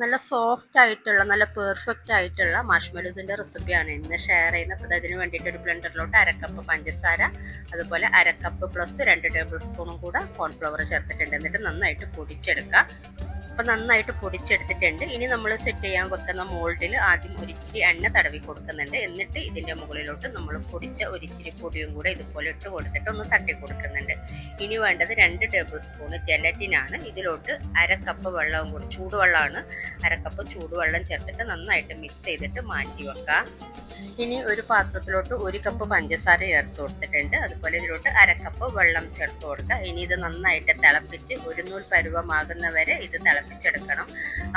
നല്ല സോഫ്റ്റ് ആയിട്ടുള്ള നല്ല പെർഫെക്റ്റ് ആയിട്ടുള്ള മാഷ്മെലോസിൻ്റെ റെസിപ്പിയാണ് ഇന്ന് ഷെയർ ചെയ്യുന്നത്. അപ്പോൾ അതിന് വേണ്ടിയിട്ട് ഒരു ബ്ലെൻഡറിലോട്ട് അരക്കപ്പ് പഞ്ചസാര, അതുപോലെ അരക്കപ്പ് പ്ലസ് 2 ടേബിൾ സ്പൂണും കൂടെ കോൺഫ്ലവർ ചേർത്തിട്ടുണ്ട്. എന്നിട്ട് നന്നായിട്ട് പൊടിച്ചെടുക്കുക. അപ്പോൾ നന്നായിട്ട് പൊടിച്ചെടുത്തിട്ടുണ്ട്. ഇനി നമ്മൾ സെറ്റ് ചെയ്യാൻ വെക്കുന്ന മോൾഡിൽ ആദ്യം ഒരിച്ചിരി എണ്ണ തടവി കൊടുക്കുന്നുണ്ട്. എന്നിട്ട് ഇതിൻ്റെ മുകളിലോട്ട് നമ്മൾ പൊടിച്ച ഒരിച്ചിരി പൊടിയും കൂടെ ഇതുപോലെ ഇട്ട് കൊടുത്തിട്ട് ഒന്ന് തട്ടി കൊടുക്കുന്നുണ്ട്. ഇനി വേണ്ടത് 2 ടേബിൾ സ്പൂൺ ജെലറ്റിനാണ്. ഇതിലോട്ട് അരക്കപ്പ് വെള്ളവും കൂടി, ചൂടുവെള്ളമാണ്, അരക്കപ്പ് ചൂടുവെള്ളം ചേർത്തിട്ട് നന്നായിട്ട് മിക്സ് ചെയ്തിട്ട് മാറ്റി വെക്കുക. ഇനി ഒരു പാത്രത്തിലോട്ട് 1 കപ്പ് പഞ്ചസാര ചേർത്ത് കൊടുത്തിട്ടുണ്ട്. അതുപോലെ ഇതിലോട്ട് അരക്കപ്പ് വെള്ളം ചേർത്ത് കൊടുക്കുക. ഇനി ഇത് നന്നായിട്ട് തിളപ്പിച്ച് ഒരു നൂൽ പരുവമാകുന്നവരെ ഇത് തിളപ്പിച്ചെടുക്കണം.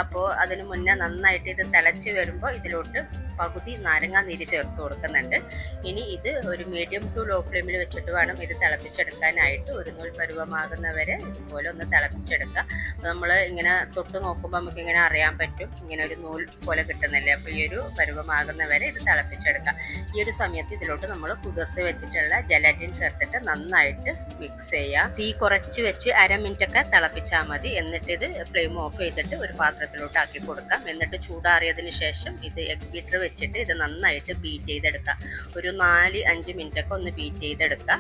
അപ്പോൾ അതിനു മുന്നേ നന്നായിട്ട് ഇത് തിളച്ച് വരുമ്പോൾ ഇതിലോട്ട് പകുതി നാരങ്ങ നീര് ചേർത്ത് കൊടുക്കുന്നുണ്ട്. ഇനി ഇത് ഒരു മീഡിയം ടു ലോ ഫ്ലെയിമിൽ വെച്ചിട്ട് വേണം ഇത് തിളപ്പിച്ചെടുക്കാനായിട്ട്. ഒരു നൂൽ പരുവമാകുന്നവരെ ഇതുപോലെ ഒന്ന് തിളപ്പിച്ചെടുക്കുക. നമ്മൾ ഇങ്ങനെ തൊട്ട് നോക്കുമ്പോൾ നമുക്ക് ഇങ്ങനെ അറിയാൻ പറ്റും, ഇങ്ങനെ ഒരു നൂൽ പോലെ കിട്ടുന്നില്ലേ. അപ്പോൾ ഈ ഒരു പരുവമാകുന്നവരെ ഇത് തിളപ്പിച്ചെടുക്കുക. ഈ ഒരു സമയത്ത് ഇതിലോട്ട് നമ്മൾ കുതിർത്ത് വെച്ചിട്ടുള്ള ജലാറ്റിൻ ചേർത്തിട്ട് നന്നായിട്ട് മിക്സ് ചെയ്യുക. തീ കുറച്ച് വെച്ച് അരമിനിറ്റൊക്കെ തിളപ്പിച്ചാൽ മതി. എന്നിട്ട് ഇത് ഫ്ലെയിം ഓഫ് ചെയ്തിട്ട് ഒരു പാത്രത്തിലോട്ട് ആക്കി കൊടുക്കാം. എന്നിട്ട് ചൂടാറിയതിന് ശേഷം ഇത് എഗ് ബീറ്റർ വെച്ചിട്ട് ഇത് നന്നായിട്ട് ബീറ്റ് ചെയ്തെടുക്കുക. ഒരു 4-5 മിനിറ്റൊക്കെ ഒന്ന് ബീറ്റ് ചെയ്തെടുക്കുക.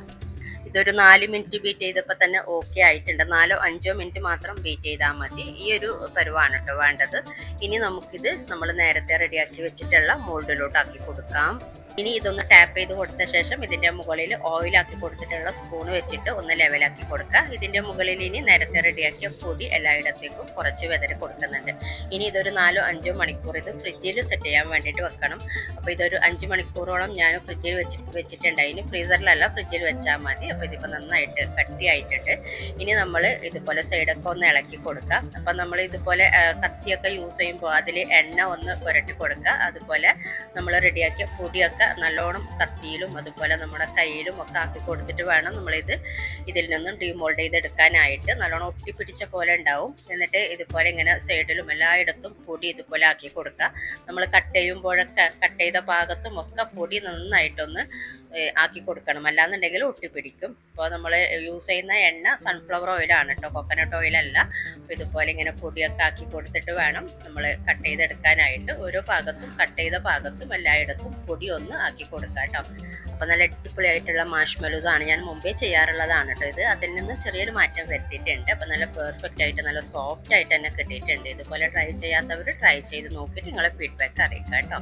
ഇതൊരു 4 മിനിറ്റ് ബീറ്റ് ചെയ്തപ്പോൾ തന്നെ ഓക്കെ ആയിട്ടുണ്ട്. 4-5 മിനിറ്റ് മാത്രം ബീറ്റ് ചെയ്താൽ മതി. ഈ ഒരു പരുവാണ് കേട്ടോ വേണ്ടത്. ഇനി നമുക്കിത് നമ്മൾ നേരത്തെ റെഡിയാക്കി വെച്ചിട്ടുള്ള മോൾഡിലോട്ട് ആക്കി കൊടുക്കാം. ഇനി ഇതൊന്ന് ടാപ്പ് ചെയ്ത് കൊടുത്ത ശേഷം ഇതിൻ്റെ മുകളിൽ ഓയിലാക്കി കൊടുത്തിട്ടുള്ള സ്പൂൺ വെച്ചിട്ട് ഒന്ന് ലെവലാക്കി കൊടുക്കുക. ഇതിൻ്റെ മുകളിൽ ഇനി നേരത്തെ റെഡിയാക്കിയ പൊടി എല്ലായിടത്തേക്കും കുറച്ച് വെതറി കൊടുക്കുന്നുണ്ട്. ഇനി ഇതൊരു 4-5 മണിക്കൂർ ഇത് ഫ്രിഡ്ജിൽ സെറ്റ് ചെയ്യാൻ വേണ്ടിയിട്ട് വെക്കണം. അപ്പോൾ ഇതൊരു 5 മണിക്കൂറോളം ഞാൻ ഫ്രിഡ്ജിൽ വെച്ചിട്ടുണ്ടായിന്. ഫ്രീസറിലല്ല, ഫ്രിഡ്ജിൽ വെച്ചാൽ മതി. അപ്പോൾ ഇതിപ്പോൾ നന്നായിട്ട് കട്ടിയായിട്ടുണ്ട്. ഇനി നമ്മൾ ഇതുപോലെ സൈഡൊക്കെ ഒന്ന് ഇളക്കി കൊടുക്കുക. അപ്പം നമ്മൾ ഇതുപോലെ കത്തിയൊക്കെ യൂസ് ചെയ്യുമ്പോൾ അതിൽ എണ്ണ ഒന്ന് പുരട്ടി കൊടുക്കുക. അതുപോലെ നമ്മൾ റെഡിയാക്കിയ പൊടിയൊക്കെ നല്ലോണം കത്തിയിലും അതുപോലെ നമ്മുടെ കയ്യിലും ഒക്കെ ആക്കി കൊടുത്തിട്ട് വേണം നമ്മളിത് ഇതിൽ നിന്നും ഡീമോൾഡ് ചെയ്തെടുക്കാനായിട്ട്. നല്ലോണം ഒട്ടിപ്പിടിച്ച പോലെ ഉണ്ടാവും. എന്നിട്ട് ഇതുപോലെ ഇങ്ങനെ സൈഡിലും എല്ലായിടത്തും പൊടി ഇതുപോലെ ആക്കി കൊടുക്കുക. നമ്മൾ കട്ട് ചെയ്യുമ്പോഴൊക്കെ കട്ട് ചെയ്ത ഭാഗത്തും ഒക്കെ പൊടി നന്നായിട്ടൊന്ന് ആക്കി കൊടുക്കണം, അല്ലാന്നുണ്ടെങ്കിൽ ഒട്ടിപ്പിടിക്കും. അപ്പോൾ നമ്മൾ യൂസ് ചെയ്യുന്ന എണ്ണ സൺഫ്ലവർ ഓയിലാണ് കേട്ടോ, കോക്കനട്ട് ഓയിലല്ല. അപ്പോൾ ഇതുപോലെ ഇങ്ങനെ പൊടിയൊക്കെ ആക്കി കൊടുത്തിട്ട് വേണം നമ്മൾ കട്ട് ചെയ്തെടുക്കാനായിട്ട്. ഓരോ ഭാഗത്തും കട്ട് ചെയ്ത ഭാഗത്തും എല്ലായിടത്തും പൊടി ഒന്ന് ആക്കി കൊടുക്കാം കേട്ടോ. അപ്പോൾ നല്ല അടിപൊളിയായിട്ടുള്ള മാഷ്മെലോസാണ്. ഞാൻ മുമ്പേ ചെയ്യാറുള്ളതാണ് കേട്ടോ ഇത്. അതിൽ നിന്ന് ചെറിയൊരു മാറ്റം വരുത്തിയിട്ടുണ്ട്. അപ്പോൾ നല്ല പെർഫെക്റ്റ് ആയിട്ട് നല്ല സോഫ്റ്റ് ആയിട്ട് തന്നെ കിട്ടിയിട്ടുണ്ട്. ഇതുപോലെ ട്രൈ ചെയ്യാത്തവർ ട്രൈ ചെയ്ത് നോക്കിയിട്ട് നിങ്ങളെ ഫീഡ്ബാക്ക് അറിയിക്കാം കേട്ടോ.